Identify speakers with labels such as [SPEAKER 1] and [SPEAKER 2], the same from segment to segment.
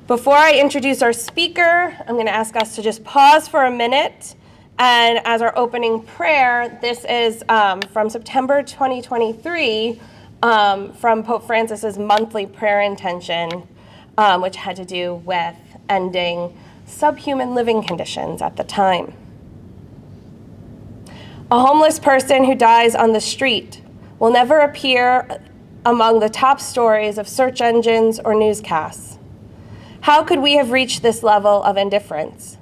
[SPEAKER 1] Before I introduce our speaker, I'm going to ask us to just pause for a minute. And as our opening prayer, this is from September 2023 from Pope Francis's monthly prayer intention, which had to do with ending subhuman living conditions at the time. A homeless person who dies on the street will never appear among the top stories of search engines or newscasts. How could we have reached this level of indifference?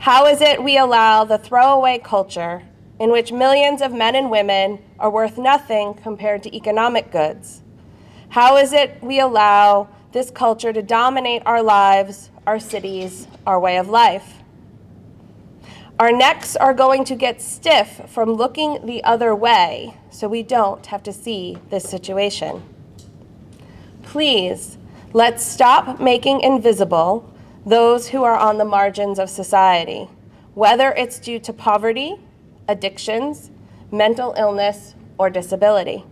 [SPEAKER 1] How is it we allow the throwaway culture in which millions of men and women are worth nothing compared to economic goods? How is it we allow this culture to dominate our lives, our cities, our way of life? Our necks are going to get stiff from looking the other way, so we don't have to see this situation. Please, let's stop making invisible those who are on the margins of society, whether it's due to poverty, addictions, mental illness, or disability.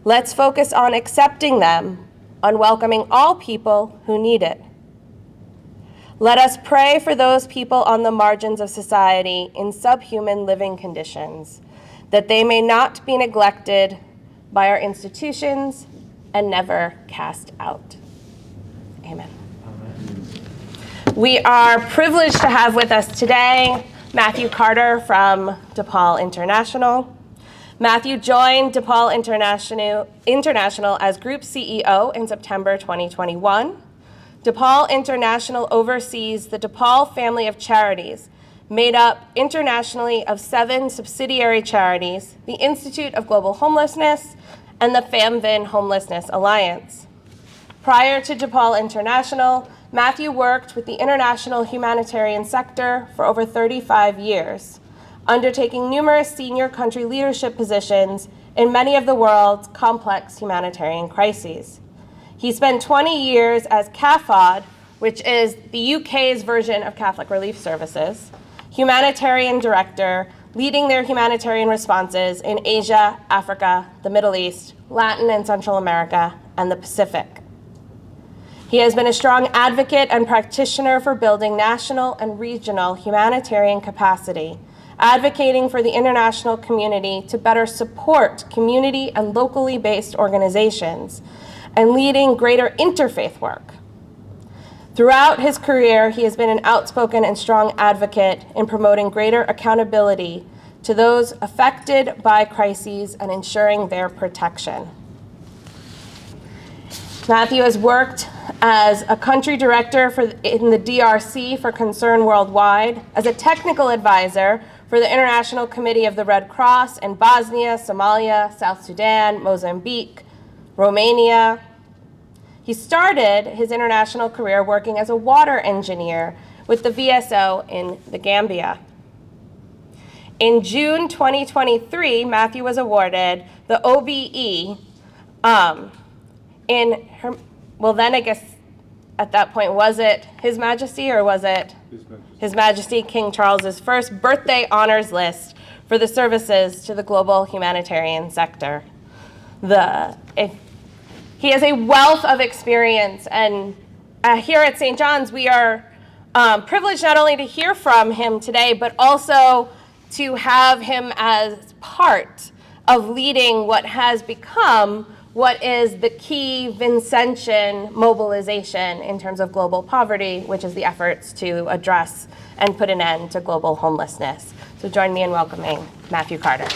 [SPEAKER 1] Let's focus on accepting them, on welcoming all people who need it. Let us pray for those people on the margins of society in subhuman living conditions, that they may not be neglected by our institutions and never cast out. Amen. Amen. We are privileged to have with us today Matthew Carter from Depaul International. Matthew joined Depaul International as Group CEO in September 2021. Depaul International oversees the Depaul family of charities, made up internationally of 7 subsidiary charities, the Institute of Global Homelessness, and the FamVin Homelessness Alliance. Prior to Depaul International, Matthew worked with the international humanitarian sector for over 35 years, undertaking numerous senior country leadership positions in many of the world's complex humanitarian crises. He spent 20 years as CAFOD, which is the UK's version of Catholic Relief Services, humanitarian director, leading their humanitarian responses in Asia, Africa, the Middle East, Latin and Central America, and the Pacific. He has been a strong advocate and practitioner for building national and regional humanitarian capacity, advocating for the international community to better support community and locally based organizations, and leading greater interfaith work. Throughout his career, he has been an outspoken and strong advocate in promoting greater accountability to those affected by crises and ensuring their protection. Matthew has worked as a country director in the DRC for Concern Worldwide, as a technical advisor for the International Committee of the Red Cross in Bosnia, Somalia, South Sudan, Mozambique, Romania. He started his international career working as a water engineer with the VSO in the Gambia. In June 2023, Matthew was awarded the OBE then I guess at that point, was it His Majesty or was it His Majesty King Charles's first birthday honors list for the services to the global humanitarian sector. He has a wealth of experience, and here at St. John's, we are privileged not only to hear from him today, but also to have him as part of leading what has become what is the key Vincentian mobilization in terms of global poverty, which is the efforts to address and put an end to global homelessness. So join me in welcoming Matthew Carter.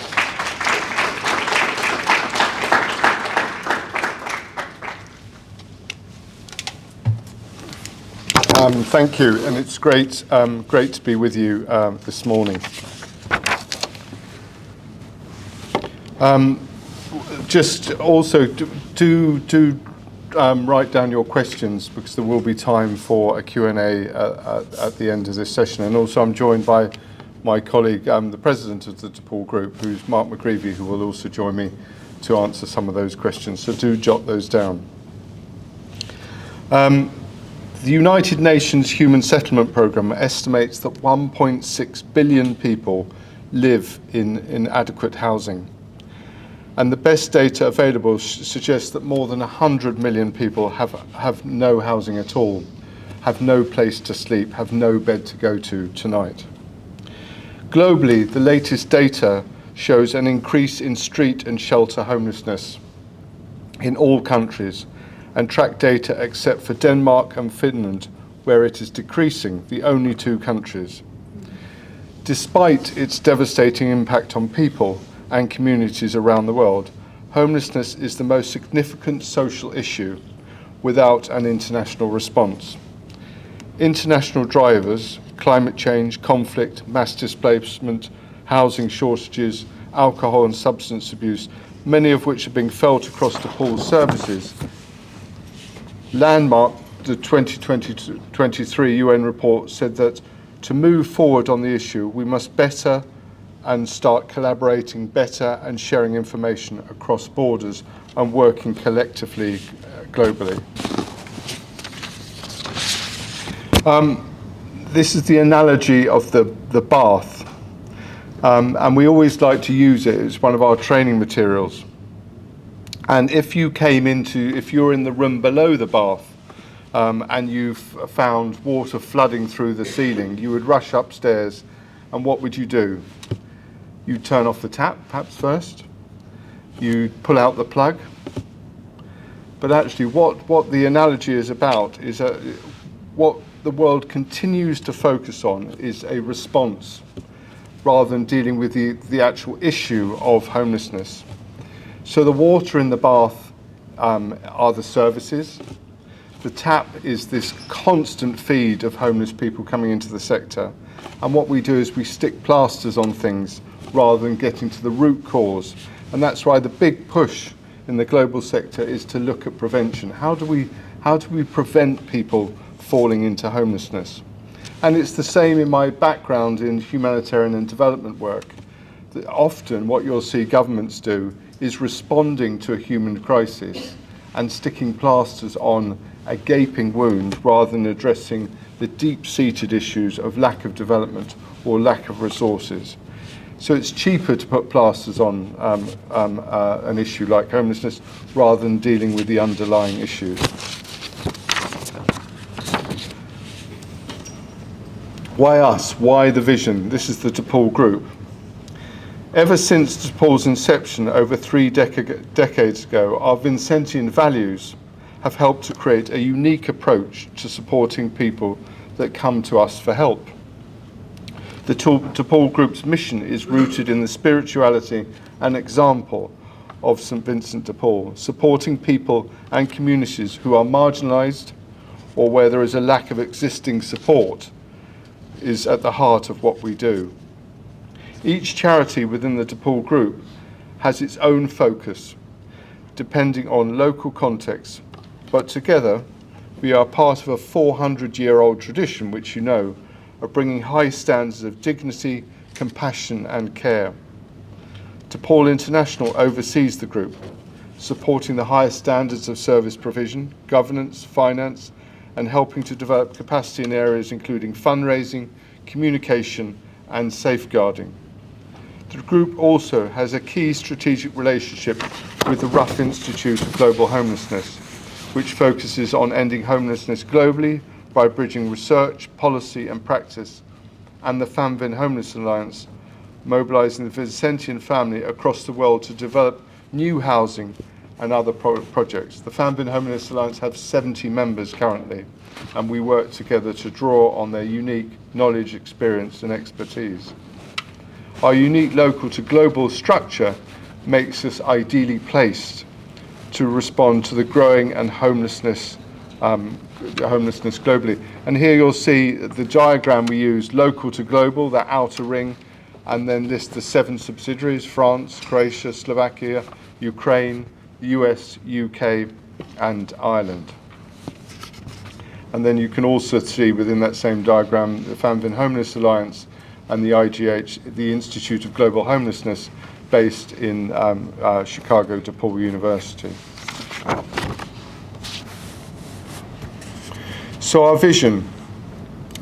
[SPEAKER 2] Thank you, and it's great to be with you this morning. Just also do write down your questions, because there will be time for a Q&A at the end of this session. And also I'm joined by my colleague, the president of the Depaul Group, who's Mark McGreevy, who will also join me to answer some of those questions. So do jot those down. The United Nations Human Settlement Programme estimates that 1.6 billion people live in inadequate housing. And the best data available suggests that more than 100 million people have no housing at all, have no place to sleep, have no bed to go to tonight. Globally, the latest data shows an increase in street and shelter homelessness in all countries, and track data except for Denmark and Finland, where it is decreasing, the only two countries. Despite its devastating impact on people and communities around the world, homelessness is the most significant social issue without an international response. International drivers, climate change, conflict, mass displacement, housing shortages, alcohol and substance abuse, many of which are being felt across Depaul's services, landmark the 2023 UN report said that to move forward on the issue, we must better and start collaborating better and sharing information across borders and working collectively globally. This is the analogy of the bath, and we always like to use it as one of our training materials. And if you're in the room below the bath, and you've found water flooding through the ceiling, you would rush upstairs, and what would you do? You'd turn off the tap, perhaps first. You'd pull out the plug. But actually, what the analogy is about is what the world continues to focus on is a response, rather than dealing with the actual issue of homelessness. So the water in the bath are the services. The tap is this constant feed of homeless people coming into the sector. And what we do is we stick plasters on things rather than getting to the root cause. And that's why the big push in the global sector is to look at prevention. How do we prevent people falling into homelessness? And it's the same in my background in humanitarian and development work. That often what you'll see governments do is responding to a human crisis and sticking plasters on a gaping wound rather than addressing the deep-seated issues of lack of development or lack of resources. So it's cheaper to put plasters on an issue like homelessness rather than dealing with the underlying issues. Why us? Why the vision? This is the Depaul Group. Ever since Depaul's inception over 3 decades ago, our Vincentian values have helped to create a unique approach to supporting people that come to us for help. The Depaul Group's mission is rooted in the spirituality and example of St. Vincent de Paul, supporting people and communities who are marginalised or where there is a lack of existing support is at the heart of what we do. Each charity within the Depaul Group has its own focus, depending on local context, but together we are part of a 400-year-old tradition, which you know, of bringing high standards of dignity, compassion and care. Depaul International oversees the group, supporting the highest standards of service provision, governance, finance, and helping to develop capacity in areas including fundraising, communication and safeguarding. The group also has a key strategic relationship with the Rough Institute of Global Homelessness, which focuses on ending homelessness globally by bridging research, policy and practice, and the Famvin Homeless Alliance, mobilising the Vincentian family across the world to develop new housing and other projects. The Famvin Homeless Alliance have 70 members currently, and we work together to draw on their unique knowledge, experience and expertise. Our unique local to global structure makes us ideally placed to respond to the growing and homelessness globally. And here you'll see the diagram we use, local to global, that outer ring, and then list the 7 subsidiaries: France, Croatia, Slovakia, Ukraine, US, UK and Ireland. And then you can also see within that same diagram the Famvin Homeless Alliance and the IGH, the Institute of Global Homelessness, based in Chicago, DePaul University. So our vision,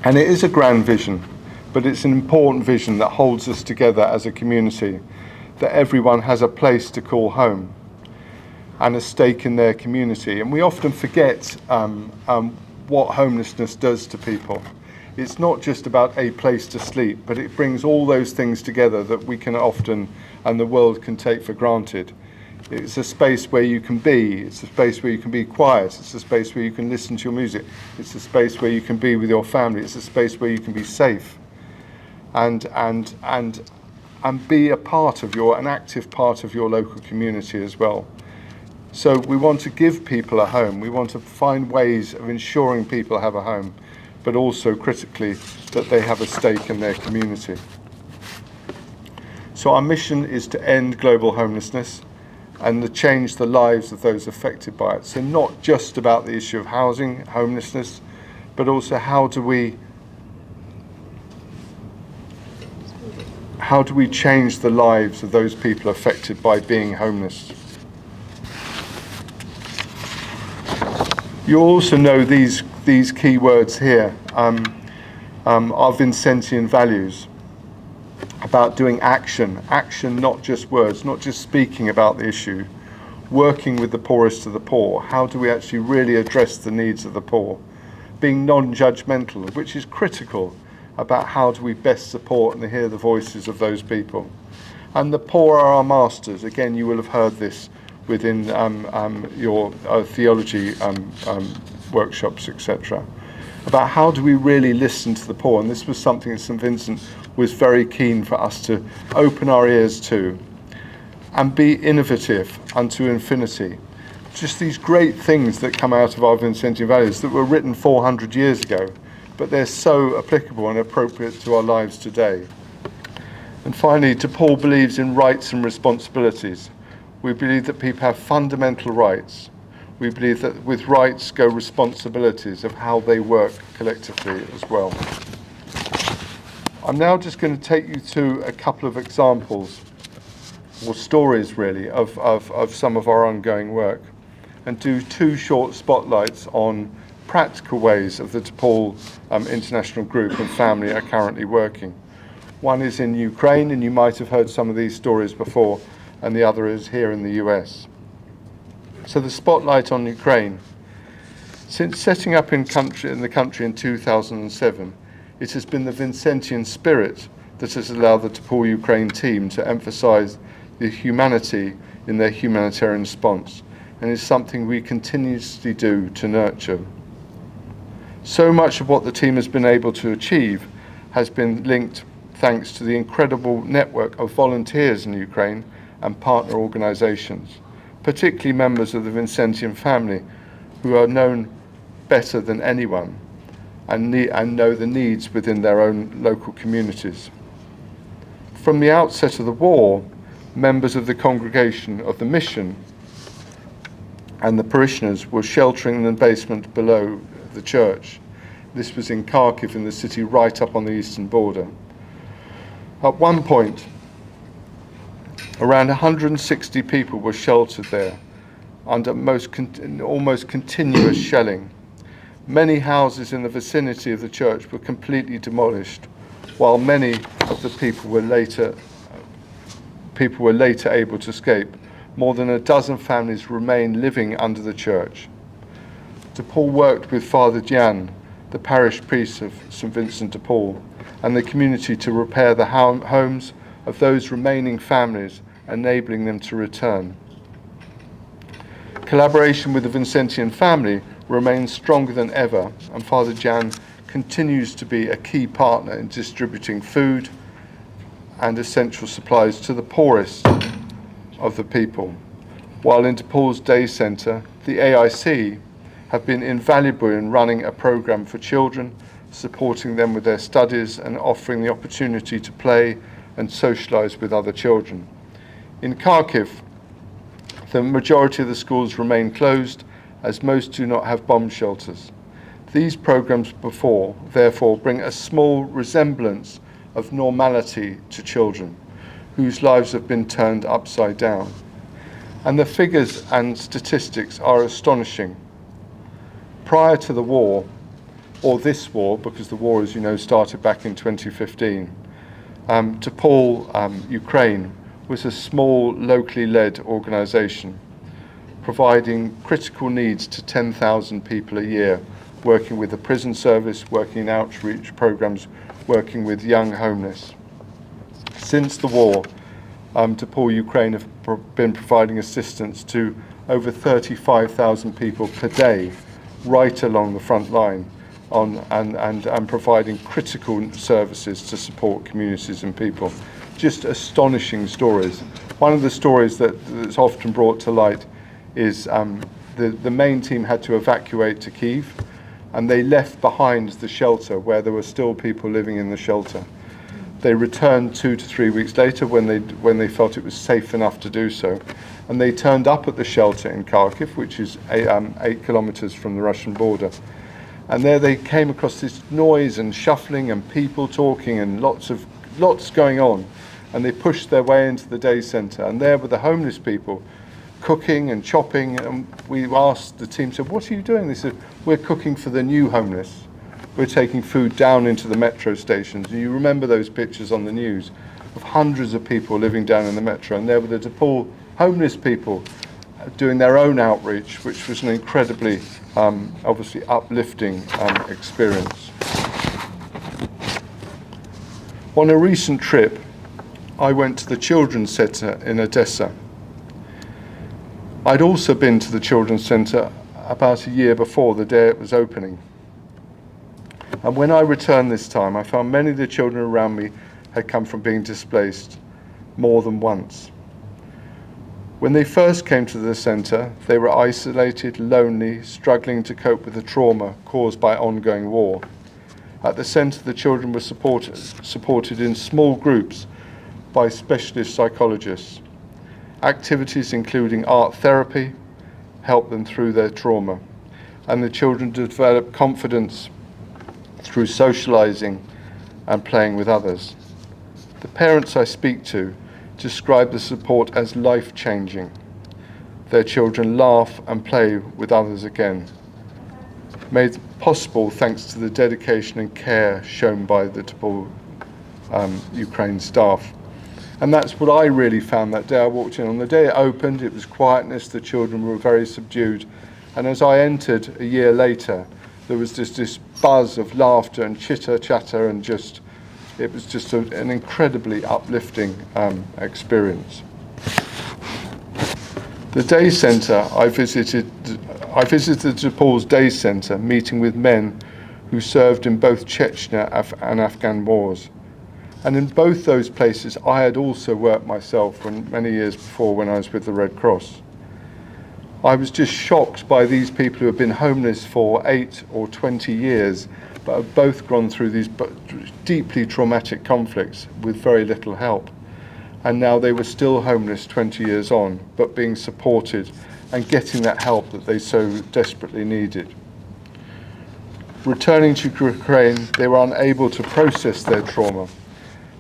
[SPEAKER 2] and it is a grand vision, but it's an important vision that holds us together as a community. that everyone has a place to call home and a stake in their community. And we often forget what homelessness does to people. It's not just about a place to sleep, but it brings all those things together that we can often, and the world can take for granted. It's a space where you can be, it's a space where you can be quiet, it's a space where you can listen to your music, it's a space where you can be with your family, it's a space where you can be safe and be an active part of your local community as well. So we want to give people a home, we want to find ways of ensuring people have a home, but also critically that they have a stake in their community. So our mission is to end global homelessness and to change the lives of those affected by it. So not just about the issue of housing, homelessness, but also how do we change the lives of those people affected by being homeless. You also know these key words here, our Vincentian values, about doing action, not just words, not just speaking about the issue, working with the poorest of the poor. How do we actually really address the needs of the poor? Being non-judgmental, which is critical about how do we best support and hear the voices of those people. And the poor are our masters. Again, you will have heard this within your theology workshops, etc. About how do we really listen to the poor. And this was something that St. Vincent was very keen for us to open our ears to and be innovative unto infinity. Just these great things that come out of our Vincentian values that were written 400 years ago, but they're so applicable and appropriate to our lives today. And finally, Depaul believes in rights and responsibilities. We believe that people have fundamental rights. We believe that with rights go responsibilities of how they work collectively as well. I'm now just going to take you through a couple of examples, or stories really, of some of our ongoing work, and do two short spotlights on practical ways of the Depaul International Group and family are currently working. One is in Ukraine, and you might have heard some of these stories before, and the other is here in the US. So the spotlight on Ukraine. Since setting up in the country in 2007, it has been the Vincentian spirit that has allowed the Depaul Ukraine team to emphasize the humanity in their humanitarian response, and is something we continuously do to nurture. So much of what the team has been able to achieve has been linked thanks to the incredible network of volunteers in Ukraine and partner organizations, particularly members of the Vincentian family who are known better than anyone and know the needs within their own local communities. From the outset of the war, members of the congregation of the mission and the parishioners were sheltering in the basement below the church. This was in Kharkiv, in the city right up on the eastern border. At one point, around 160 people were sheltered there under almost continuous shelling. Many houses in the vicinity of the church were completely demolished, while many of the people were later able to escape. More than a dozen families remain living under the church. Depaul worked with Father Jan, the parish priest of St. Vincent de Paul, and the community to repair the homes of those remaining families, enabling them to return. Collaboration with the Vincentian family remains stronger than ever, and Father Jan continues to be a key partner in distributing food and essential supplies to the poorest of the people. While in Depaul's Day Centre, the AIC have been invaluable in running a programme for children, supporting them with their studies and offering the opportunity to play and socialise with other children. In Kharkiv, the majority of the schools remain closed, as most do not have bomb shelters. These programmes therefore bring a small resemblance of normality to children whose lives have been turned upside down. And the figures and statistics are astonishing. Prior to the war, or this war, because the war, as you know, started back in 2015, Depaul, Ukraine, was a small, locally led organisation, providing critical needs to 10,000 people a year, working with the prison service, working in outreach programmes, working with young homeless. Since the war, Depaul Ukraine have been providing assistance to over 35,000 people per day, right along the front line, and providing critical services to support communities and people. Just astonishing stories. One of the stories that's often brought to light is the main team had to evacuate to Kyiv, and they left behind the shelter where there were still people living in the shelter. They returned 2 to 3 weeks later when they felt it was safe enough to do so, and they turned up at the shelter in Kharkiv, which is 8 kilometers from the Russian border. And there they came across this noise and shuffling and people talking and lots going on. And they pushed their way into the day centre, and there were the homeless people cooking and chopping. And we asked the team, said, "What are you doing?" They said, "We're cooking for the new homeless. We're taking food down into the metro stations." And you remember those pictures on the news of hundreds of people living down in the metro, and there were the Depaul homeless people doing their own outreach, which was an incredibly, obviously uplifting experience. On a recent trip, I went to the Children's Centre in Odessa. I'd also been to the Children's Centre about a year before, the day it was opening. And when I returned this time, I found many of the children around me had come from being displaced more than once. When they first came to the centre, they were isolated, lonely, struggling to cope with the trauma caused by ongoing war. At the centre, the children were supported in small groups by specialist psychologists. Activities including art therapy helped them through their trauma, and the children developed confidence through socialising and playing with others. The parents I speak to describe the support as life-changing. Their children laugh and play with others again, made possible thanks to the dedication and care shown by the Depaul Ukraine staff. And that's what I really found that day I walked in. On the day it opened, it was quietness, the children were very subdued. And as I entered a year later, there was just this buzz of laughter and chitter-chatter, and it was just an incredibly uplifting experience. The day centre I visited Depaul's day centre, meeting with men who served in both Chechnya and Afghan wars. And in both those places, I had also worked myself many years before when I was with the Red Cross. I was just shocked by these people who have been homeless for 8 or 20 years, but have both gone through these deeply traumatic conflicts with very little help. And now they were still homeless 20 years on, but being supported and getting that help that they so desperately needed. Returning to Ukraine, they were unable to process their trauma,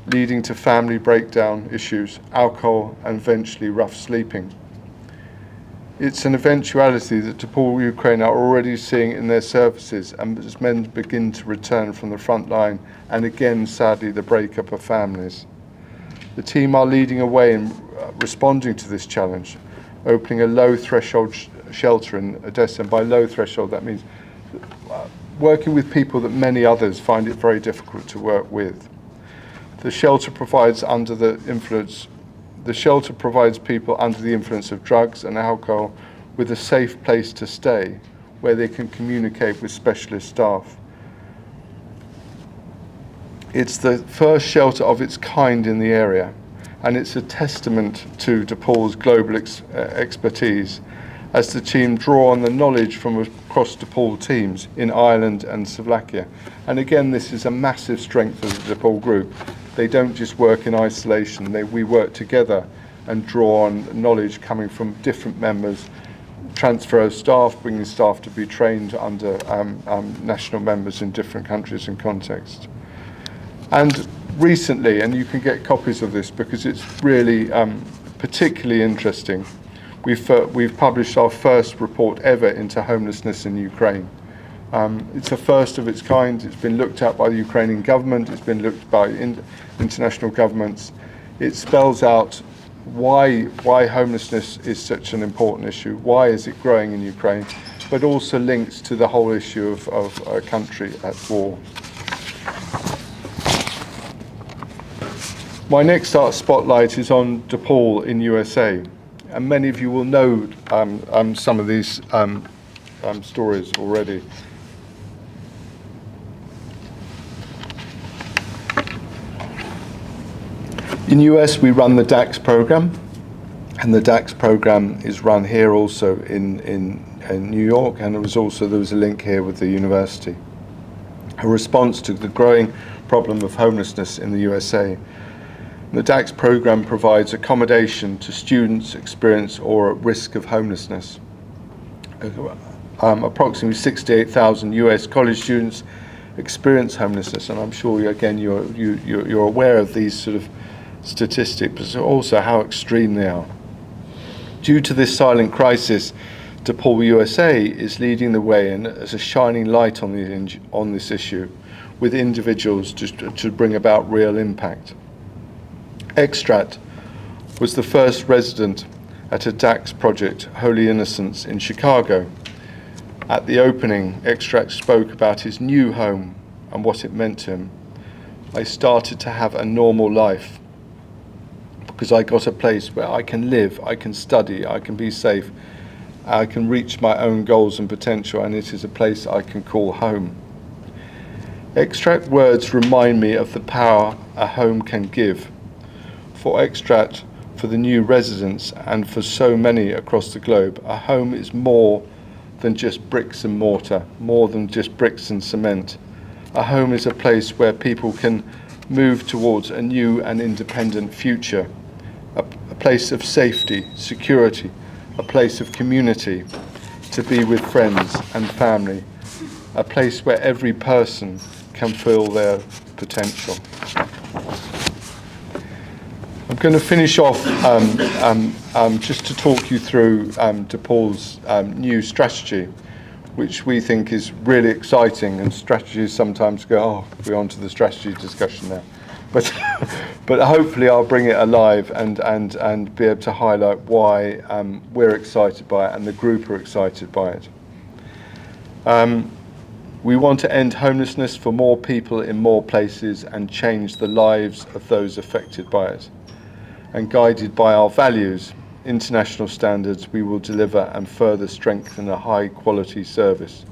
[SPEAKER 2] leading to family breakdown issues, alcohol, and eventually rough sleeping. It's an eventuality that Depaul Ukraine are already seeing in their services, and as men begin to return from the front line, and again, sadly, the breakup of families. The team are leading a way in responding to this challenge, opening a low-threshold shelter in Odessa. And by low threshold, that means working with people that many others find it very difficult to work with. The shelter provides people under the influence of drugs and alcohol with a safe place to stay where they can communicate with specialist staff. It's the first shelter of its kind in the area, and it's a testament to Depaul's global expertise as the team draw on the knowledge from across Depaul teams in Ireland and Slovakia. And again, this is a massive strength of the Depaul group. They don't just work in isolation, we work together and draw on knowledge coming from different members, transfer of staff, bringing staff to be trained under national members in different countries and contexts. And recently, and you can get copies of this because it's really particularly interesting, we've published our first report ever into homelessness in Ukraine. It's a first of its kind. It's been looked at by the Ukrainian government. It's been looked by international governments. It spells out why homelessness is such an important issue, why is it growing in Ukraine, but also links to the whole issue of a country at war. My next spotlight is on Depaul in USA, and many of you will know some of these stories already. In US, we run the DAX program, and the DAX program is run here also in New York, and there was a link here with the university. A response to the growing problem of homelessness in the USA. The DAX program provides accommodation to students experienced or at risk of homelessness. Approximately 68,000 US college students experience homelessness, and I'm sure again you're aware of these sort of statistics, but also how extreme they are. Due to this silent crisis, Depaul USA is leading the way and as a shining light on this issue, with individuals to bring about real impact. Extract was the first resident at a DAX project, Holy Innocents, in Chicago. At the opening, Extract spoke about his new home and what it meant to him. I started to have a normal life because I got a place where I can live, I can study, I can be safe, I can reach my own goals and potential, and it is a place I can call home. Extract words remind me of the power a home can give. For Extract, for the new residents, and for so many across the globe, a home is more than just bricks and mortar, more than just bricks and cement. A home is a place where people can move towards a new and independent future, a place of safety, security, a place of community, to be with friends and family, a place where every person can feel their potential. I'm going to finish off just to talk you through Depaul's new strategy, which we think is really exciting, and strategies sometimes go, oh, we're on to the strategy discussion now. But hopefully I'll bring it alive and be able to highlight why we're excited by it and the group are excited by it. We want to end homelessness for more people in more places and change the lives of those affected by it. And guided by our values, international standards, we will deliver and further strengthen a high quality service.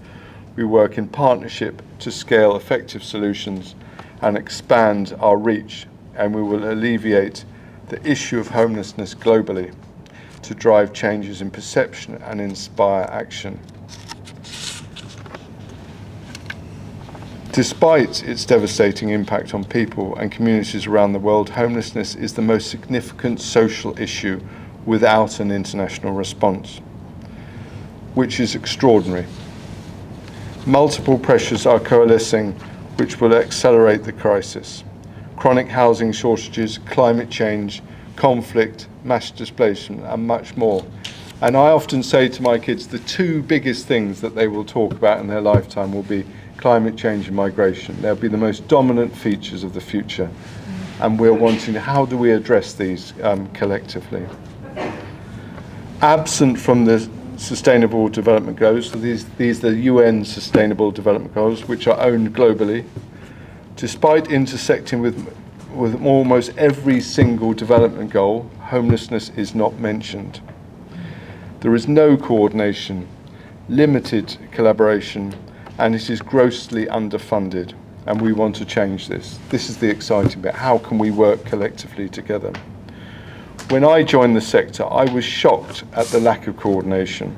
[SPEAKER 2] We work in partnership to scale effective solutions and expand our reach, and we will alleviate the issue of homelessness globally to drive changes in perception and inspire action. Despite its devastating impact on people and communities around the world, homelessness is the most significant social issue without an international response, which is extraordinary. Multiple pressures are coalescing which will accelerate the crisis. Chronic housing shortages, climate change, conflict, mass displacement, and much more. And I often say to my kids, the two biggest things that they will talk about in their lifetime will be climate change and migration. They'll be the most dominant features of the future. And we're wanting, how do we address these collectively? Absent from the Sustainable Development Goals, so these are the UN Sustainable Development Goals, which are owned globally. Despite intersecting with almost every single development goal, homelessness is not mentioned. There is no coordination, limited collaboration, and it is grossly underfunded, and we want to change this. This is the exciting bit. How can we work collectively together? When I joined the sector, I was shocked at the lack of coordination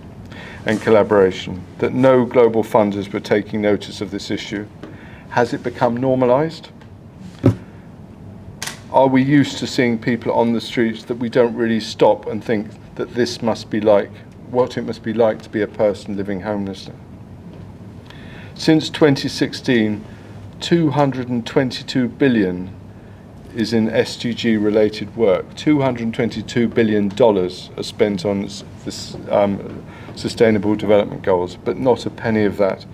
[SPEAKER 2] and collaboration, that no global funders were taking notice of this issue. Has it become normalized? Are we used to seeing people on the streets that we don't really stop and think that this must be like, what it must be like to be a person living homelessly? Since 2016, 222 billion is in SDG related work. $222 billion are spent on this Sustainable Development Goals, but not a penny of that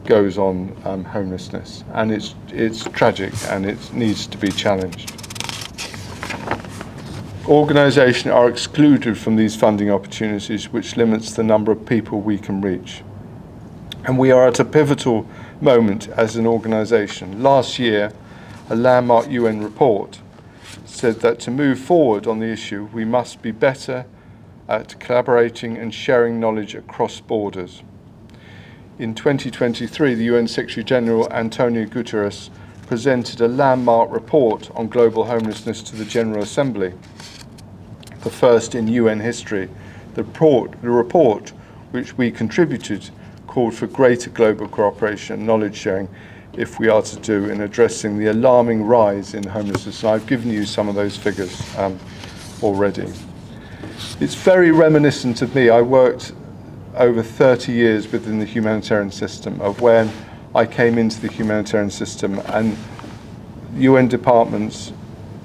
[SPEAKER 2] goes on homelessness. And it's tragic, and it needs to be challenged. Organisations are excluded from these funding opportunities, which limits the number of people we can reach. And we are at a pivotal moment as an organisation. Last year, a landmark UN report said that to move forward on the issue, we must be better at collaborating and sharing knowledge across borders. In 2023, the UN Secretary-General Antonio Guterres presented a landmark report on global homelessness to the General Assembly, the first in UN history. The report, which we contributed, called for greater global cooperation and knowledge sharing if we are to do in addressing the alarming rise in homelessness. And I've given you some of those figures already. It's very reminiscent of me. I worked over 30 years within the humanitarian system, of when I came into the humanitarian system, and UN departments,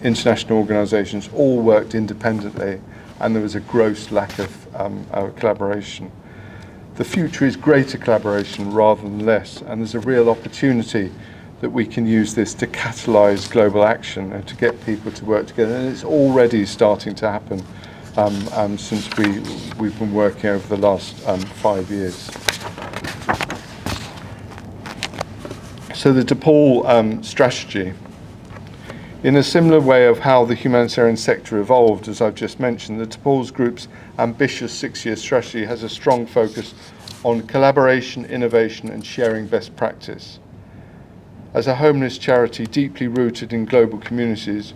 [SPEAKER 2] international organisations all worked independently, and there was a gross lack of collaboration. The future is greater collaboration rather than less, and there's a real opportunity that we can use this to catalyse global action and to get people to work together, and it's already starting to happen since we've been working over the last 5 years. So the Depaul strategy, in a similar way of how the humanitarian sector evolved, as I've just mentioned, the Depaul Group's ambitious 6-year strategy has a strong focus on collaboration, innovation and sharing best practice. As a homeless charity deeply rooted in global communities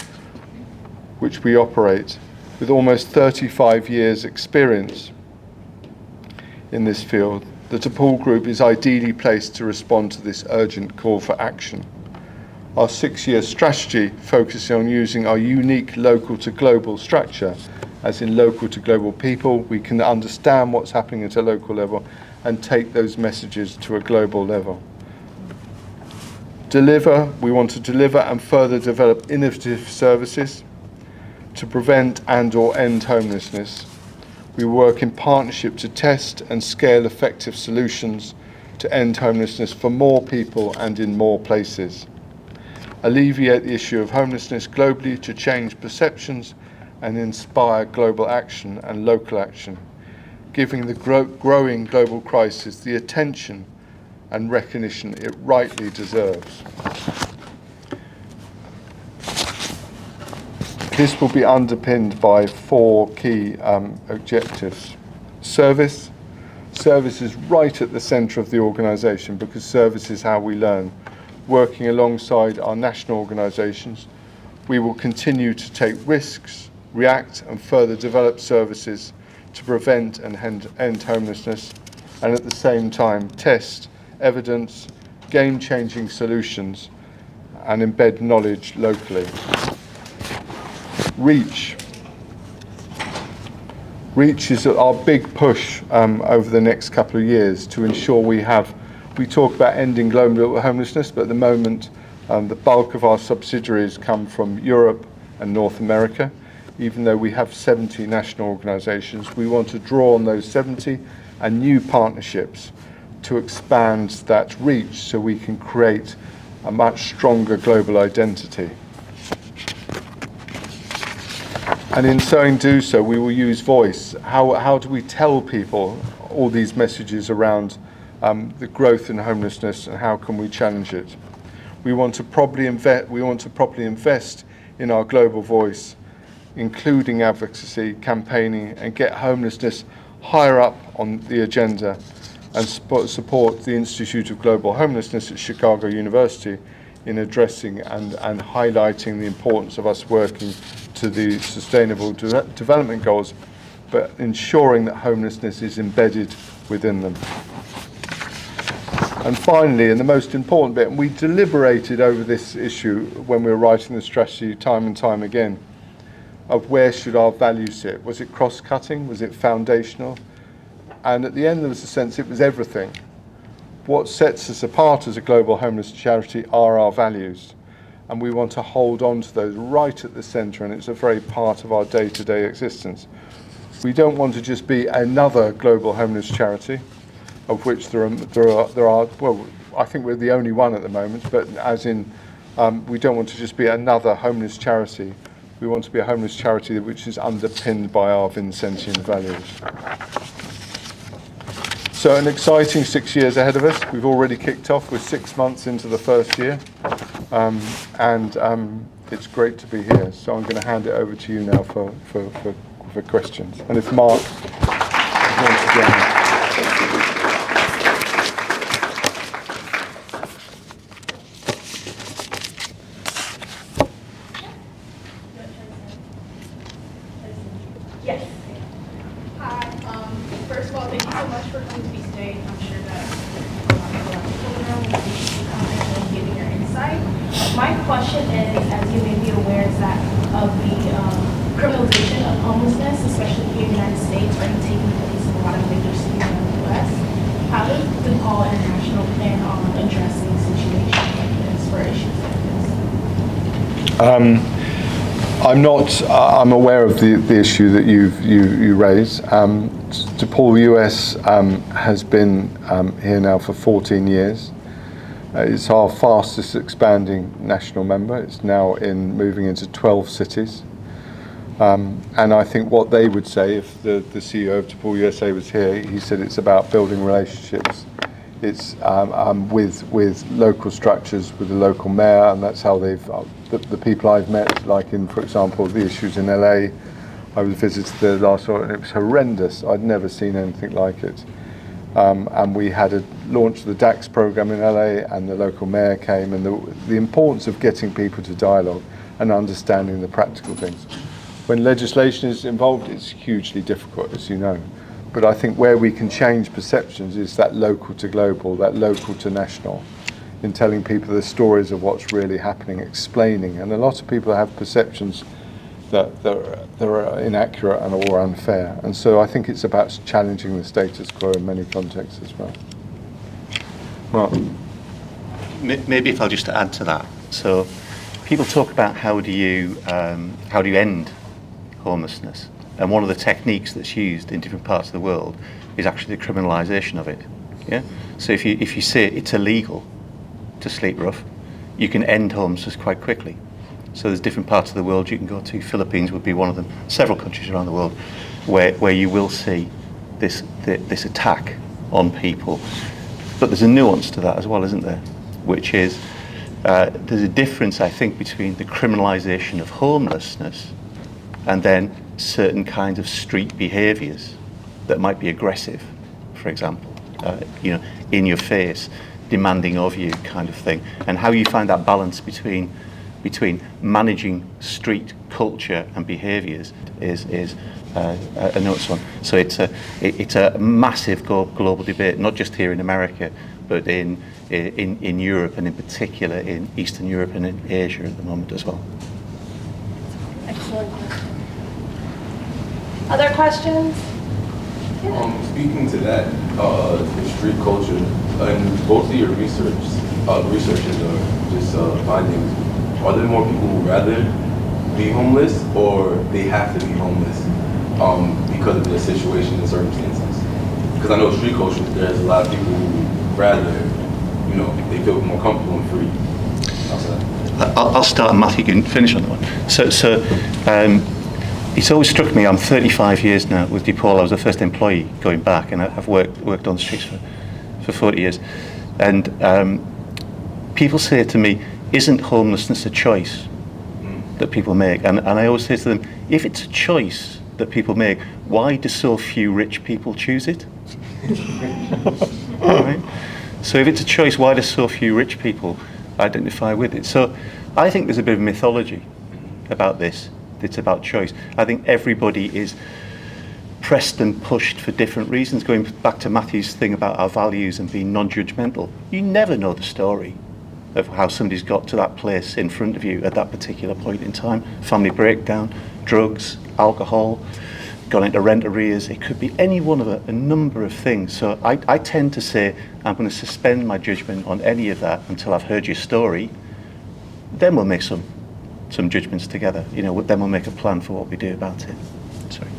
[SPEAKER 2] which we operate, with almost 35 years experience in this field, the Depaul Group is ideally placed to respond to this urgent call for action. Our 6-year strategy focuses on using our unique local to global structure, as in local to global people. We can understand what's happening at a local level and take those messages to a global level. We want to deliver and further develop innovative services to prevent and/or end homelessness. We work in partnership to test and scale effective solutions to end homelessness for more people and in more places. Alleviate the issue of homelessness globally to change perceptions and inspire global action and local action, giving the growing global crisis the attention and recognition it rightly deserves. This will be underpinned by 4 key objectives. Service. Service is right at the centre of the organisation, because service is how we learn. Working alongside our national organisations, we will continue to take risks, react and further develop services to prevent and end homelessness, and at the same time test evidence, game-changing solutions and embed knowledge locally. Reach. Reach is our big push over the next couple of years to ensure we talk about ending global homelessness, but at the moment the bulk of our subsidiaries come from Europe and North America. Even though we have 70 national organisations, we want to draw on those 70 and new partnerships to expand that reach so we can create a much stronger global identity. And in do so, we will use voice. How do we tell people all these messages around the growth in homelessness, and how can we challenge it? We want to properly invest in our global voice, including advocacy, campaigning, and get homelessness higher up on the agenda, and support the Institute of Global Homelessness at Chicago University in addressing and highlighting the importance of us working to the Sustainable Development Goals, but ensuring that homelessness is embedded within them. And finally, and the most important bit, and we deliberated over this issue when we were writing the strategy time and time again, of where should our values sit? Was it cross-cutting? Was it foundational? And at the end there was a sense it was everything. What sets us apart as a global homeless charity are our values, and we want to hold on to those right at the centre, and it's a very part of our day-to-day existence. We don't want to just be another global homeless charity, of which there are, well, I think we're the only one at the moment, but as in, we don't want to just be another homeless charity. We want to be a homeless charity which is underpinned by our Vincentian values. So an exciting 6 years ahead of us. We've already kicked off. We're 6 months into the first year. It's great to be here. So I'm going to hand it over to you now for questions. And if Mark wants to join.
[SPEAKER 3] Yes. Hi. First of all, thank you so much for coming to me today. I'm sure that a lot of people in the room will appreciate you coming and giving your insight. My question is, as you may be aware, is that of the criminalization of homelessness, especially here in the United States, already taking place in a lot of major cities in the U.S. How does Depaul International plan on addressing situations like this for issues like this?
[SPEAKER 2] I'm aware of the issue that you raise. Depaul US has been here now for 14 years. It's our fastest expanding national member. It's now moving into 12 cities. And I think what they would say, if the CEO of Depaul USA was here, he said it's about building relationships. It's with local structures, with the local mayor, and that's how they've, the people I've met, like in, for example, the issues in LA, I was visited there last year and it was horrendous. I'd never seen anything like it. And we had launched the DAX program in LA and the local mayor came, and the importance of getting people to dialogue and understanding the practical things. When legislation is involved, it's hugely difficult, as you know. But I think where we can change perceptions is that local to global, that local to national, in telling people the stories of what's really happening, explaining. And a lot of people have perceptions that are inaccurate or unfair. And so I think it's about challenging the status quo in many contexts as well. Mark?
[SPEAKER 4] Maybe if I'll just add to that. So people talk about how do you end homelessness? And one of the techniques that's used in different parts of the world is actually the criminalisation of it. Yeah. So if you say it's illegal to sleep rough, you can end homelessness quite quickly. So there's different parts of the world you can go to. Philippines would be one of them. Several countries around the world where you will see this attack on people. But there's a nuance to that as well, isn't there? Which is there's a difference, I think, between the criminalisation of homelessness and then certain kinds of street behaviours that might be aggressive, for example, in your face, demanding of you kind of thing, and how you find that balance between managing street culture and behaviours is a nuts one. So it's a massive global debate, not just here in America, but in Europe, and in particular in Eastern Europe and in Asia at the moment as well.
[SPEAKER 1] Excellent question. Other questions?
[SPEAKER 5] Speaking to that, the street culture, and both of your researches or just findings, are there more people who rather be homeless, or they have to be homeless because of their situation and circumstances? Because I know street culture, there's a lot of people who rather, they feel more comfortable and free.
[SPEAKER 4] I'll start, and Matthew can finish on that one. So it's always struck me, I'm 35 years now with Depaul. I was the first employee going back, and I've worked on the streets for 40 years. And people say to me, isn't homelessness a choice that people make? And I always say to them, if it's a choice that people make, why do so few rich people choose it? Right? So if it's a choice, why do so few rich people identify with it? So I think there's a bit of mythology about this. It's about choice. I think everybody is pressed and pushed for different reasons. Going back to Matthew's thing about our values and being non-judgmental, you never know the story of how somebody's got to that place in front of you at that particular point in time. Family breakdown, drugs, alcohol, gone into rent arrears. It could be any one of a number of things. So I tend to say I'm going to suspend my judgment on any of that until I've heard your story. Then we'll make some judgments together. Then we'll make a plan for what we do about it. Sorry.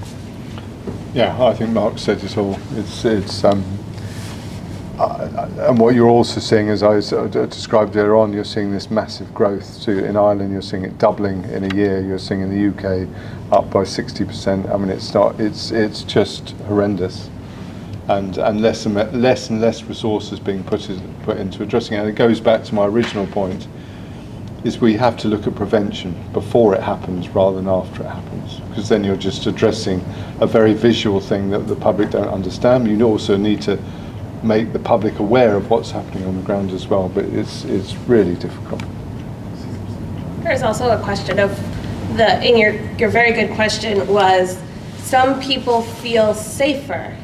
[SPEAKER 2] Yeah, I think Mark said it all. And what you're also seeing, as I described earlier on, you're seeing this massive growth. So in Ireland, you're seeing it doubling in a year. You're seeing in the UK up by 60%. I mean, it's just horrendous, and less and less resources being put into addressing it. And it goes back to my original point: is we have to look at prevention before it happens rather than after it happens, because then you're just addressing a very visual thing that the public don't understand. You also need to make the public aware of what's happening on the ground as well, but it's really difficult.
[SPEAKER 1] There's also a question of your very good question was, some people feel safer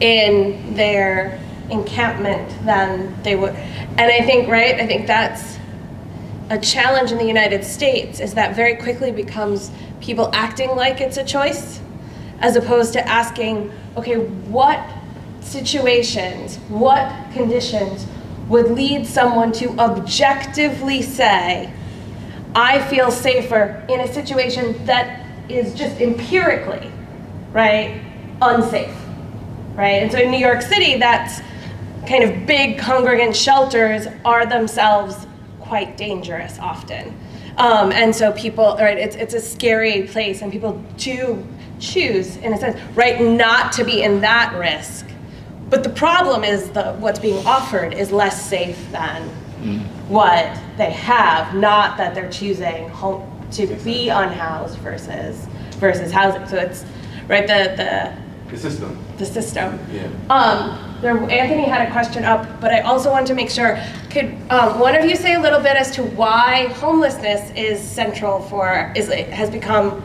[SPEAKER 1] in their encampment than they would. And I think that's a challenge in the United States, is that very quickly becomes people acting like it's a choice, as opposed to asking, okay, what situations, what conditions would lead someone to objectively say, I feel safer in a situation that is just empirically, right, unsafe, right? And so in New York City, that's kind of big congregant shelters are themselves quite dangerous often. And so people, right, it's a scary place, and people do choose, in a sense, right, not to be in that risk. But the problem is what's being offered is less safe than what they have, not that they're choosing to be unhoused versus housing. So it's, right, the
[SPEAKER 5] system.
[SPEAKER 1] The system.
[SPEAKER 5] Yeah.
[SPEAKER 1] Anthony had a question up, but I also want to make sure, could one of you say a little bit as to why homelessness is central has become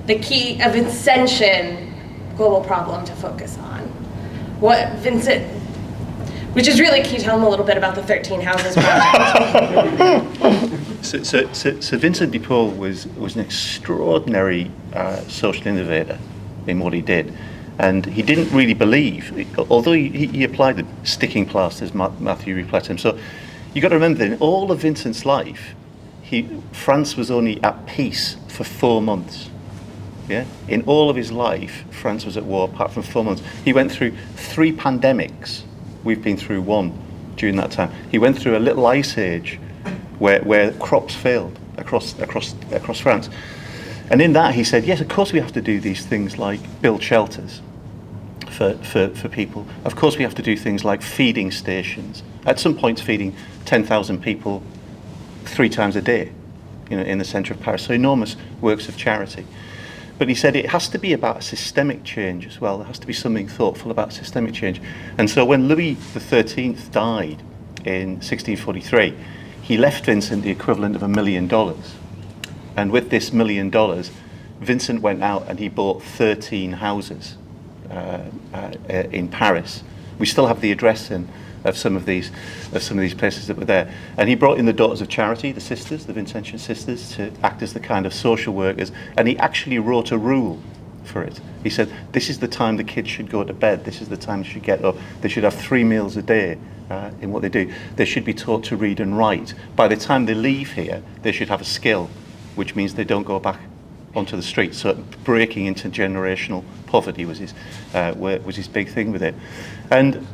[SPEAKER 1] the key, a Vincentian global problem to focus on? What Vincent, which is really, can you tell them a little bit about the 13 Houses project?
[SPEAKER 4] So Vincent Depaul was an extraordinary social innovator in what he did. And he didn't really believe, although he applied the sticking plasters, Matthew replied to him. So you've got to remember that in all of Vincent's life, France was only at peace for 4 months. Yeah? In all of his life, France was at war apart from 4 months. He went through 3 pandemics. We've been through 1 during that time. He went through a little ice age where crops failed across France. And in that he said, yes, of course we have to do these things like build shelters for people. Of course we have to do things like feeding stations. At some points feeding 10,000 people 3 times a day, in the centre of Paris. So enormous works of charity. But he said it has to be about a systemic change as well. There has to be something thoughtful about systemic change. And so when Louis XIII died in 1643, he left Vincent the equivalent of $1 million. And with this $1 million, Vincent went out and he bought 13 houses in Paris. We still have the address of some of these places that were there. And he brought in the Daughters of Charity, the sisters, the Vincentian sisters, to act as the kind of social workers. And he actually wrote a rule for it. He said, this is the time the kids should go to bed. This is the time they should get up. They should have 3 meals a day in what they do. They should be taught to read and write. By the time they leave here, they should have a skill, which means they don't go back onto the streets. So breaking into generational poverty was his big thing with it. And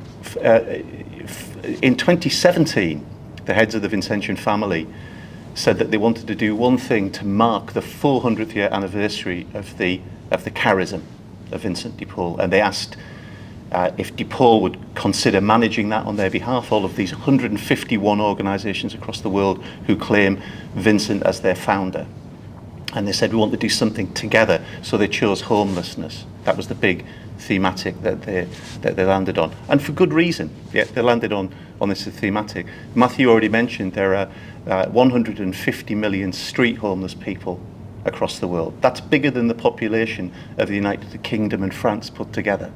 [SPEAKER 4] in 2017, the heads of the Vincentian family said that they wanted to do one thing to mark the 400th year anniversary of the charism of Vincent Depaul, and they asked if Depaul would consider managing that on their behalf. All of these 151 organisations across the world who claim Vincent as their founder, and they said we want to do something together. So they chose homelessness. That was the big thematic that they landed on, and for good reason. Yeah, they landed on this thematic. Matthew already mentioned there are 150 million street homeless people across the world. That's bigger than the population of the United Kingdom and France put together,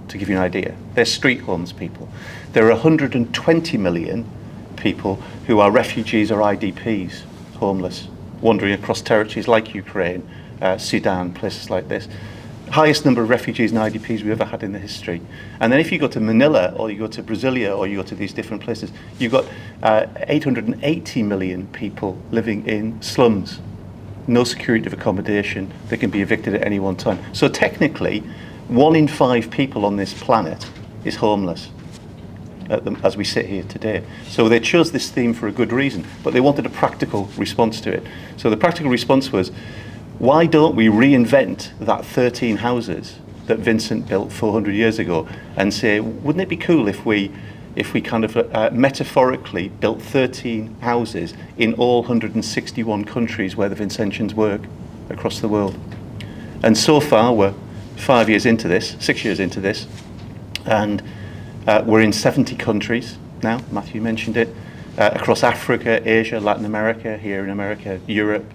[SPEAKER 4] to give you an idea. They're street homeless people. There are 120 million people who are refugees or IDPs, homeless, wandering across territories like Ukraine, Sudan, places like this. Highest number of refugees and IDPs we've ever had in the history. And then if you go to Manila, or you go to Brasilia, or you go to these different places, you've got 880 million people living in slums. No security of accommodation. They can be evicted at any one time. So technically, 1 in 5 people on this planet is homeless as we sit here today. So they chose this theme for a good reason, but they wanted a practical response to it. So the practical response was, why don't we reinvent that 13 houses that Vincent built 400 years ago and say, wouldn't it be cool if we kind of metaphorically built 13 houses in all 161 countries where the Vincentians work across the world? And so far, we're 5 years into this, 6 years into this, and we're in 70 countries now, Matthew mentioned it, across Africa, Asia, Latin America, here in America, Europe,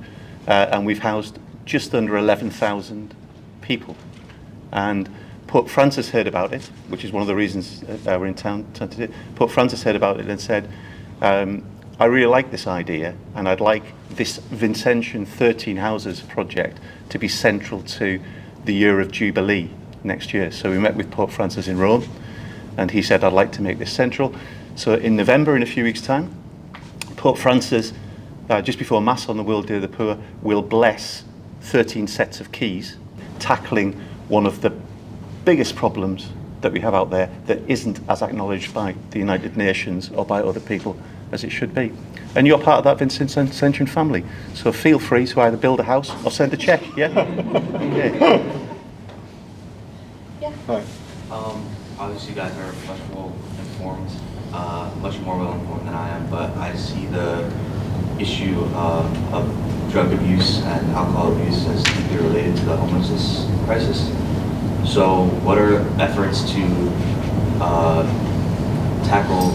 [SPEAKER 4] and we've housed just under 11,000 people. And Pope Francis heard about it, which is one of the reasons we're in town today. Pope Francis heard about it and said, I really like this idea, and I'd like this Vincentian 13 Houses project to be central to the year of Jubilee next year. So we met with Pope Francis in Rome, and he said, I'd like to make this central. So in November, in a few weeks' time, Pope Francis, just before Mass on the World Day of the Poor, will bless 13 sets of keys, tackling one of the biggest problems that we have out there that isn't as acknowledged by the United Nations or by other people as it should be. And you're part of that Vincentian family. So feel free to either build a house or send a check, yeah? Okay.
[SPEAKER 3] Yeah.
[SPEAKER 2] Hi.
[SPEAKER 6] Obviously, you guys are much more informed, much more well informed than I am, but I see the issue of drug abuse and alcohol abuse as deeply related to the homelessness crisis. So what are efforts to tackle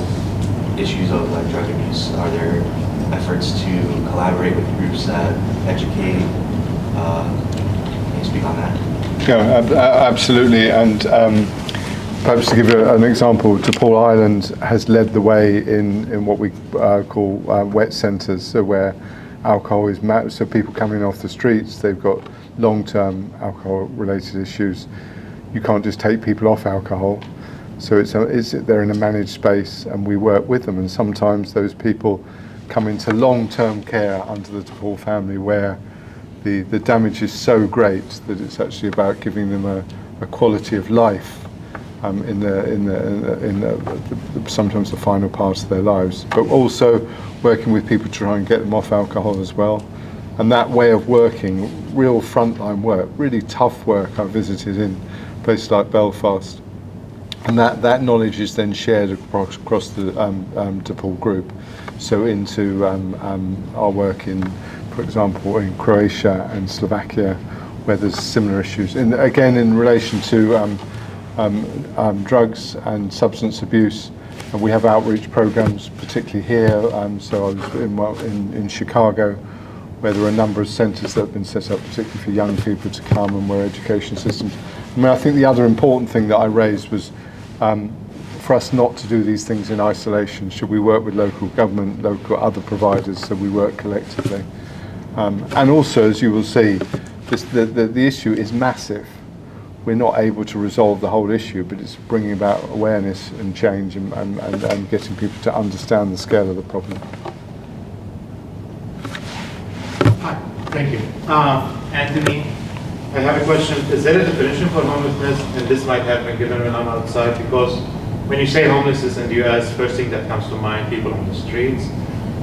[SPEAKER 6] issues of like drug abuse? Are there efforts to collaborate with groups that educate? Can you speak on that?
[SPEAKER 2] Yeah, absolutely. And perhaps to give you an example, Depaul Island has led the way in what we call wet centres, so where alcohol is so people coming off the streets, they've got long-term alcohol-related issues. You can't just take people off alcohol, so they're in a managed space, and we work with them. And sometimes those people come into long-term care under the Depaul family, where the damage is so great that it's actually about giving them a quality of life in sometimes the final parts of their lives, but also working with people to try and get them off alcohol as well. And that way of working, real frontline work, really tough work, I visited in places like Belfast, and that knowledge is then shared across the Depaul group. So into our work in, for example, in Croatia and Slovakia, where there's similar issues. Again, in relation to drugs and substance abuse, and we have outreach programs, particularly here. So I was in Chicago, where there are a number of centres that have been set up, particularly for young people to come, and where education systems. I mean, I think the other important thing that I raised was for us not to do these things in isolation. Should we work with local government, local other providers, so we work collectively? And also, as you will see, the issue is massive. We're not able to resolve the whole issue, but it's bringing about awareness and change and getting people to understand the scale of the problem.
[SPEAKER 7] Hi, thank you. Anthony, I have a question. Is there a definition for homelessness? And this might have been given when I'm outside, because when you say homelessness in the US, first thing that comes to mind, people on the streets,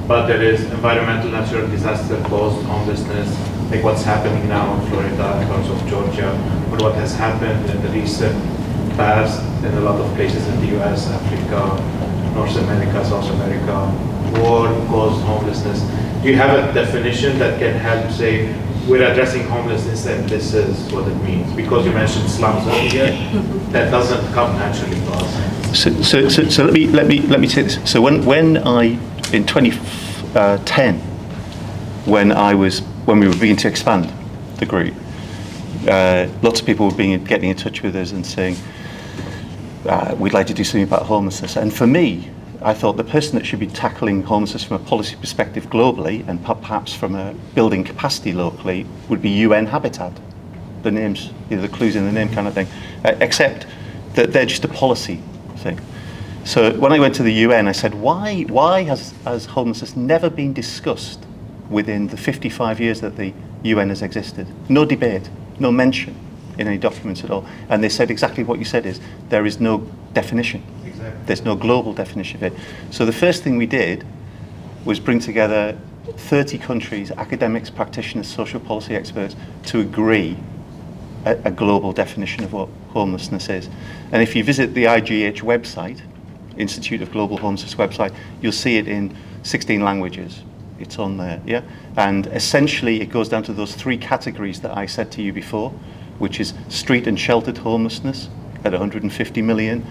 [SPEAKER 7] but there is environmental natural disaster caused homelessness, like what's happening now in Florida, in parts of Georgia, or what has happened in the recent past in a lot of places in the US, Africa, North America, South America, war-caused homelessness. Do you have a definition that can help say, we're addressing homelessness and this is what it means? Because you mentioned slums earlier, that doesn't come naturally to us.
[SPEAKER 4] So let me say this. So when I, in 2010, when we were beginning to expand the group, lots of people were getting in touch with us and saying, we'd like to do something about homelessness. And for me, I thought the person that should be tackling homelessness from a policy perspective globally, and perhaps from a building capacity locally, would be UN Habitat. The names, the clues in the name kind of thing, except that they're just a policy thing. So when I went to the UN, I said, why has homelessness never been discussed within the 55 years that the UN has existed? No debate, no mention. in any documents at all. And they said exactly what you said is, there is no definition.
[SPEAKER 7] Exactly.
[SPEAKER 4] There's no global definition of it. So the first thing we did was bring together 30 countries, academics, practitioners, social policy experts, to agree a global definition of what homelessness is. And if you visit the IGH website, Institute of Global Homelessness website, you'll see it in 16 languages. It's on there, yeah? And essentially it goes down to those 3 categories that I said to you before, which is street and sheltered homelessness at 150 million,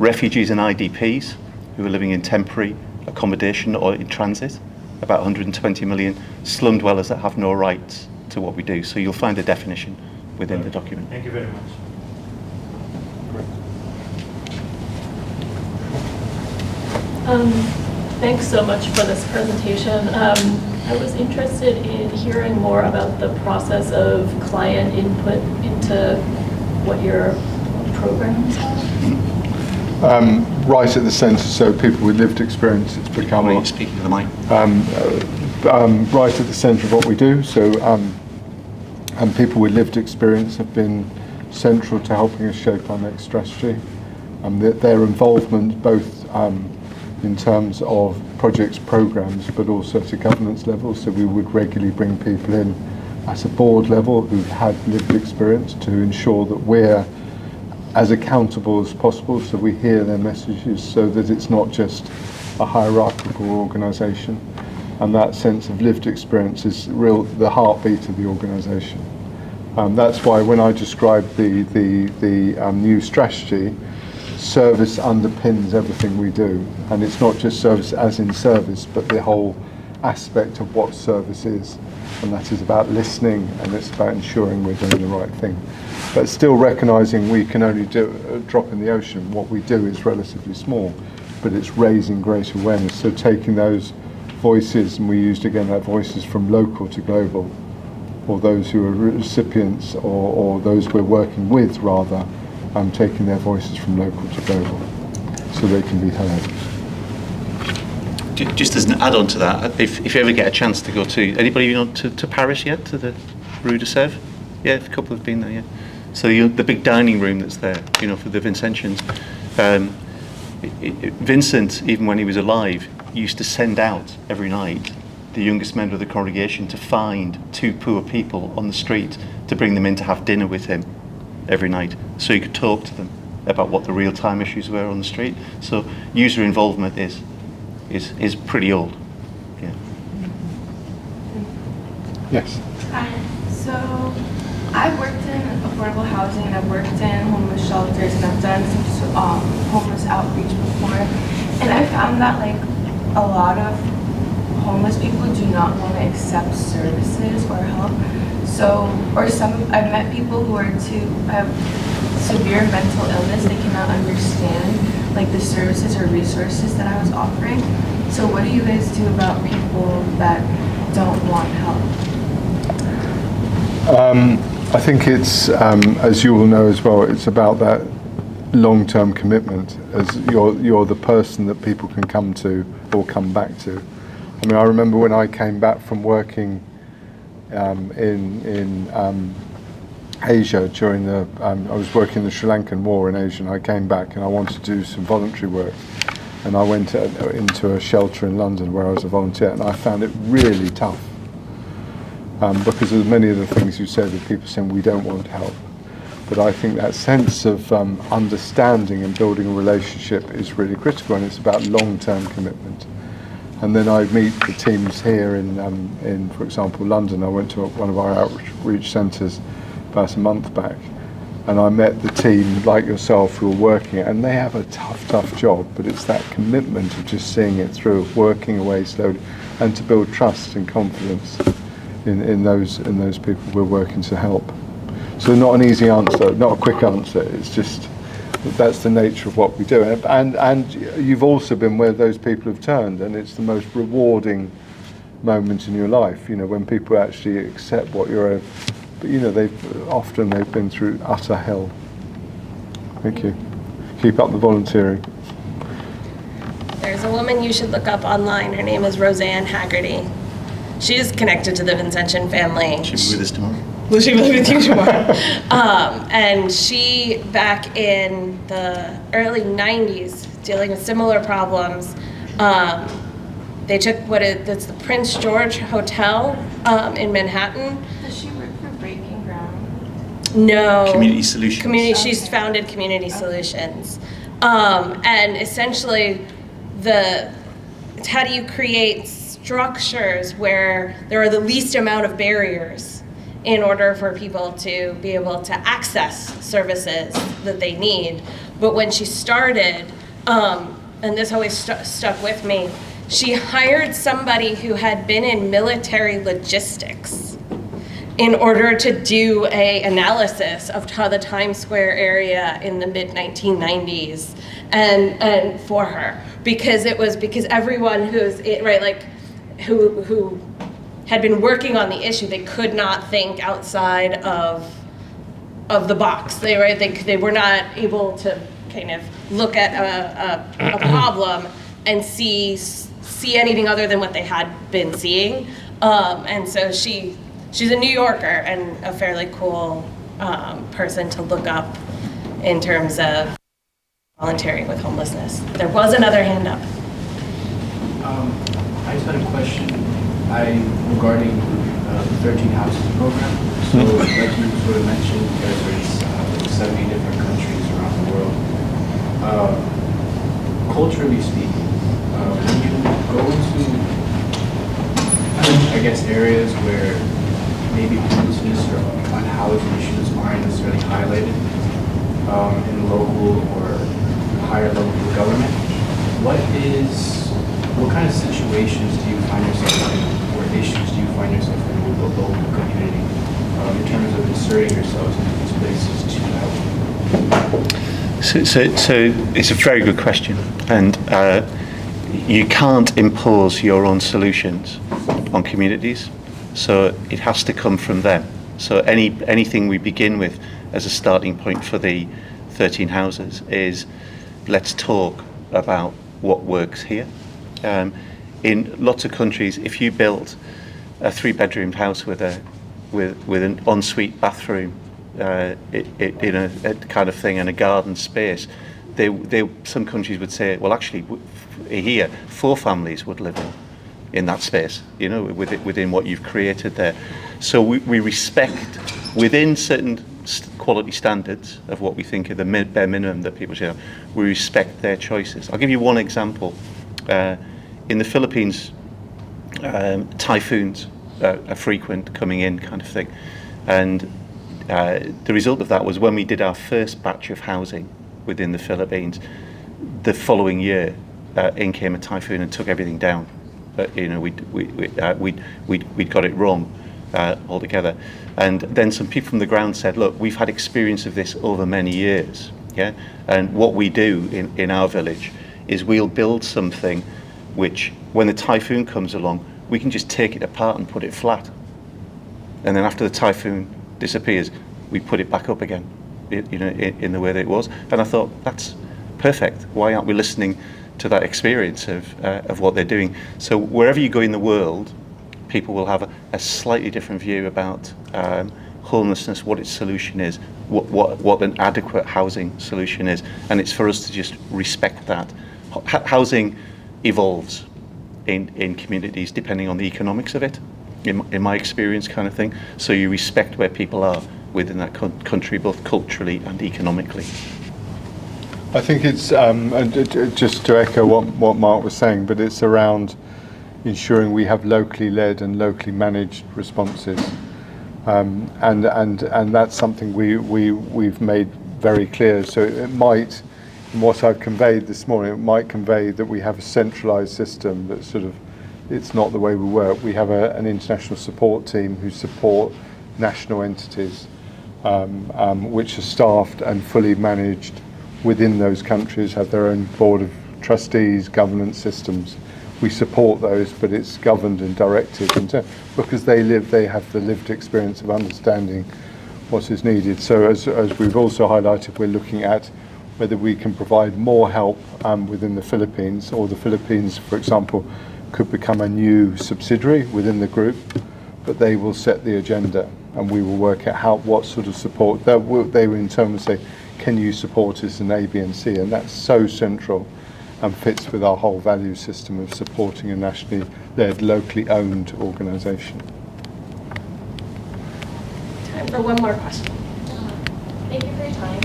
[SPEAKER 4] refugees and IDPs who are living in temporary accommodation or in transit, about 120 million, slum dwellers that have no rights to what we do. So you'll find a definition within the document.
[SPEAKER 7] Thank you very much.
[SPEAKER 8] Thanks so much for this presentation. I was interested in hearing more about the process of client input into what your programs are.
[SPEAKER 2] Right at the centre, so people with lived experience, it's become
[SPEAKER 4] Are you speaking to the mic?
[SPEAKER 2] right at the centre of what we do. So and people with lived experience have been central to helping us shape our next strategy. Their involvement both in terms of projects, programmes, but also at a governance level. So we would regularly bring people in at a board level who've had lived experience to ensure that we're as accountable as possible, so we hear their messages, so that it's not just a hierarchical organisation. And that sense of lived experience is the heartbeat of the organisation. That's why when I describe the new strategy, service underpins everything we do. And it's not just service as in service, but the whole aspect of what service is. And that is about listening, and it's about ensuring we're doing the right thing. But still recognising we can only do a drop in the ocean. What we do is relatively small, but it's raising great awareness. So taking those voices, and we used again that voices from local to global, or those who are recipients, or those we're working with rather, taking their voices from local to global, so they can be heard.
[SPEAKER 4] Just as an add-on to that, if you ever get a chance to go to, anybody been to Paris yet, to the Rue de Sèvres? Yeah, a couple have been there, yeah. So the big dining room that's there, for the Vincentians. Vincent, even when he was alive, used to send out every night the youngest member of the congregation to find 2 poor people on the street to bring them in to have dinner with him every night, so he could talk to them about what the real-time issues were on the street. So user involvement is pretty old. Yeah.
[SPEAKER 2] Yes.
[SPEAKER 3] Hi. So I've worked in affordable housing, and I've worked in homeless shelters, and I've done some homeless outreach before. And I found that a lot of homeless people do not want to accept services or help. So, I've met people who have severe mental illness. They cannot understand the services or resources that I was offering. So what do you guys do about people that don't want help?
[SPEAKER 2] I think it's, as you all know as well, it's about that long-term commitment, as you're the person that people can come to or come back to. I mean, I remember when I came back from working in Asia during I was working the Sri Lankan war in Asia, and I came back and I wanted to do some voluntary work. And I went into a shelter in London where I was a volunteer, and I found it really tough. Because of many of the things you said, of people saying we don't want help. But I think that sense of understanding and building a relationship is really critical, and it's about long-term commitment. And then I meet the teams here in, for example, London. I went to one of our outreach centres about a month back, and I met the team like yourself who are working it, and they have a tough job, but it's that commitment of just seeing it through, working away slowly, and to build trust and confidence in those people we're working to help. So not an easy answer, not a quick answer. It's just that's the nature of what we do. And you've also been where those people have turned, and it's the most rewarding moment in your life. When people actually accept what you're. But they've been through utter hell. Thank you. Keep up the volunteering.
[SPEAKER 1] There's a woman you should look up online. Her name is Roseanne Haggerty. She is connected to the Vincentian family.
[SPEAKER 4] She'll be with us tomorrow.
[SPEAKER 1] Will she be with you tomorrow? And she, back in the early 90s, dealing with similar problems, they took that's the Prince George Hotel in Manhattan.
[SPEAKER 3] Does she work for Breaking Ground?
[SPEAKER 1] No.
[SPEAKER 4] Community Solutions.
[SPEAKER 1] She's founded Community Solutions. And essentially, it's how do you create structures where there are the least amount of barriers in order for people to be able to access services that they need. But when she started, and this always stuck with me, she hired somebody who had been in military logistics in order to do an analysis of the Times Square area in the mid-1990s and for her, because everyone who had been working on the issue, they could not think outside of the box. They were not able to kind of look at a problem and see anything other than what they had been seeing. And so she's a New Yorker and a fairly cool person to look up in terms of volunteering with homelessness. There was another hand up.
[SPEAKER 9] I just had a question regarding the 13 Houses program. So, like you sort of mentioned, there's 70 different countries around the world. Culturally speaking, when you go into, I guess, areas where maybe homelessness or unhoused issues aren't necessarily highlighted in local or higher level of government, what kind of situations do you find yourself in, or issues do you find yourself in with the local community in terms of inserting yourselves into these places to help?
[SPEAKER 4] So it's a very good question, and you can't impose your own solutions on communities, so it has to come from them. So anything we begin with as a starting point for the 13 houses is, let's talk about what works here. In lots of countries, if you built a 3-bedroom house with an ensuite bathroom, in a kind of thing, and a garden space, some countries would say, well, actually, here 4 families would live in that space, within what you've created there. So we respect, within certain quality standards of what we think are the bare minimum that people should have, we respect their choices. I'll give you one example. In the Philippines, typhoons are frequent coming in, kind of thing, and the result of that was when we did our first batch of housing within the Philippines, the following year in came a typhoon and took everything down. We'd got it wrong altogether, and then some people from the ground said, look, we've had experience of this over many years, yeah, and what we do in our village is we'll build something which, when the typhoon comes along, we can just take it apart and put it flat, and then after the typhoon disappears, we put it back up again, in the way that it was. And I thought, that's perfect. Why aren't we listening to that experience of what they're doing? So wherever you go in the world, people will have a slightly different view about homelessness, what its solution is, what an adequate housing solution is, and it's for us to just respect that. Housing evolves in communities depending on the economics of it, in my experience, kind of thing. So you respect where people are within that country, both culturally and economically.
[SPEAKER 2] I think it's, and just to echo what Mark was saying, but it's around ensuring we have locally led and locally managed responses, and that's something we've made very clear. So it might, in what I've conveyed this morning, it might convey that we have a centralised system that sort of, it's not the way we work. We have an international support team who support national entities, which are staffed and fully managed within those countries, have their own board of trustees, governance systems. We support those, but it's governed and directed because they have the lived experience of understanding what is needed. So as we've also highlighted, we're looking at whether we can provide more help within the Philippines, or the Philippines, for example, could become a new subsidiary within the group, but they will set the agenda, and we will work out what sort of support they will in turn will say, can you support us in A, B, and C? And that's so central and fits with our whole value system of supporting a nationally led, locally owned organisation.
[SPEAKER 3] Time for one more question.
[SPEAKER 10] Thank you for your time.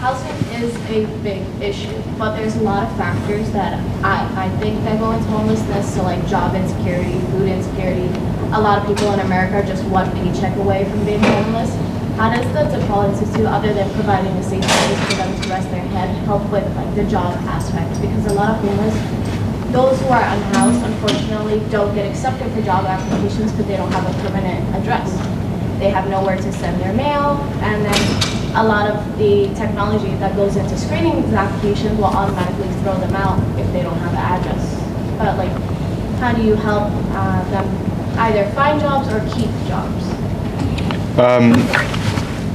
[SPEAKER 10] Housing is a big issue, but there's a lot of factors that I think that go into homelessness, so like job insecurity, food insecurity. A lot of people in America are just one paycheck away from being homeless. How does the Depaul Institute, other than providing a safe place for them to rest their head, help with like the job aspect? Because a lot of homeless, those who are unhoused, unfortunately, don't get accepted for job applications because they don't have a permanent address. They have nowhere to send their mail, and then a lot of the technology that goes into screening these applications will automatically throw them out if they don't have an address. But like, how do you help them either find jobs or keep jobs?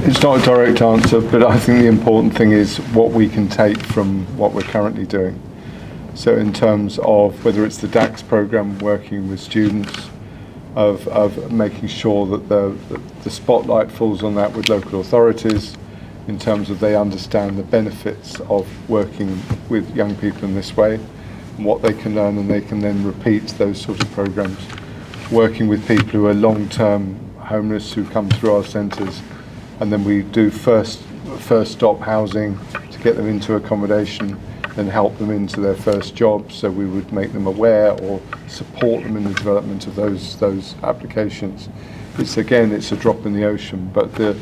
[SPEAKER 2] It's not a direct answer, but I think the important thing is what we can take from what we're currently doing. So in terms of whether it's the DAX program, working with students, of making sure that the spotlight falls on that with local authorities, in terms of they understand the benefits of working with young people in this way, and what they can learn, and they can then repeat those sort of programs. Working with people who are long-term homeless who come through our centres, and then we do first stop housing to get them into accommodation, then help them into their first job. So we would make them aware or support them in the development of those applications. It's a drop in the ocean, but the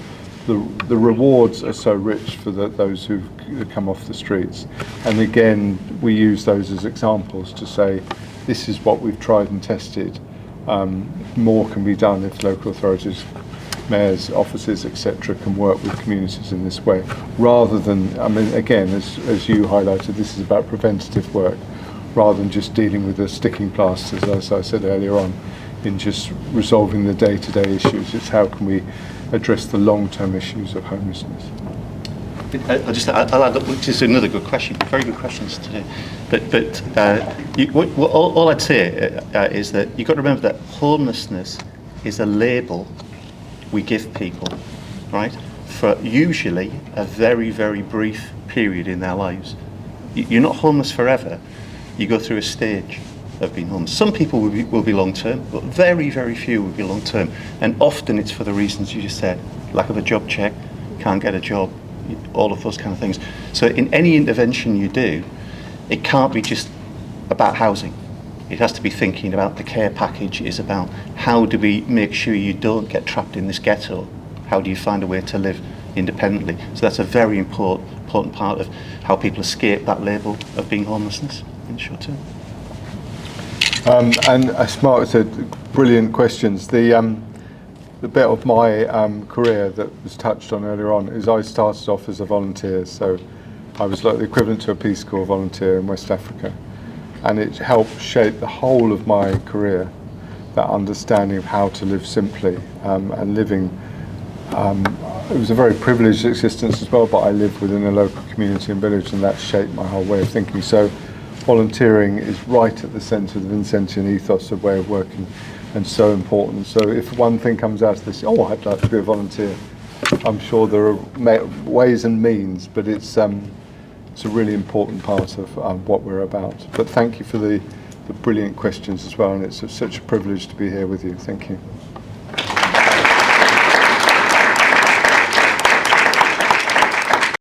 [SPEAKER 2] rewards are so rich for those who come off the streets. And again, we use those as examples to say, this is what we've tried and tested. More can be done if local authorities, mayors, offices, etc., can work with communities in this way, rather than, I mean, again, as you highlighted, this is about preventative work, rather than just dealing with the sticking plasters, as I said earlier on, in just resolving the day-to-day issues. It's how can we address the long-term issues of homelessness.
[SPEAKER 4] I'll add up, which is another good question. Very good questions today. But all I'd say is that you've got to remember that homelessness is a label we give people, right, for usually a very, very brief period in their lives. You're not homeless forever. You go through a stage of being homeless. Some people will be long-term, but very, very few will be long-term. And often it's for the reasons you just said, lack of a job check, can't get a job, all of those kind of things. So in any intervention you do, it can't be just about housing. It has to be thinking about the care package, is about how do we make sure you don't get trapped in this ghetto? How do you find a way to live independently? So that's a very important part of how people escape that label of being homelessness in the short term.
[SPEAKER 2] And as Mark said, brilliant questions. The bit of my career that was touched on earlier on is I started off as a volunteer, so I was like the equivalent to a Peace Corps volunteer in West Africa, and it helped shape the whole of my career, that understanding of how to live simply and living. It was a very privileged existence as well, but I lived within a local community and village, and that shaped my whole way of thinking. So volunteering is right at the centre of the Vincentian ethos of way of working, and so important. So if one thing comes out of this, oh, I'd like to be a volunteer, I'm sure there are ways and means, but it's a really important part of what we're about. But thank you for the brilliant questions as well, and it's such a privilege to be here with you. Thank you.